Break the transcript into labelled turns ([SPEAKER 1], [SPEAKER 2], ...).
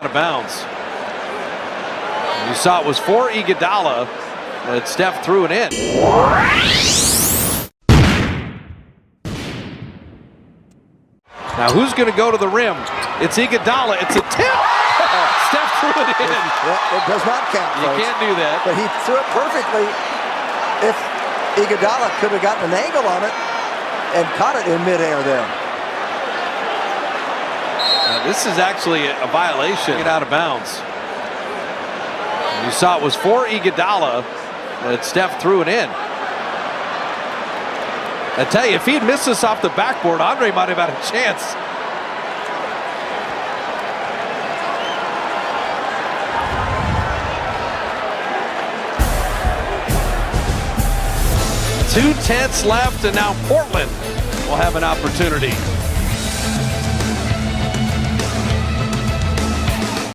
[SPEAKER 1] of bounds. You saw it was for Iguodala, but Steph threw it in. Now who's going to go to the rim? It's Iguodala. It's a tip. Steph threw it in.
[SPEAKER 2] It does not count,
[SPEAKER 1] You
[SPEAKER 2] folks.
[SPEAKER 1] can't do that.
[SPEAKER 2] But he threw it perfectly. If Iguodala could have gotten an angle on it and caught it in midair there.
[SPEAKER 1] This is actually a violation. Get out of bounds. You saw it was for Iguodala, but Steph threw it in. I tell you, if he'd missed this off the backboard, Andre might have had a chance. .2 left, and now Portland will have an opportunity.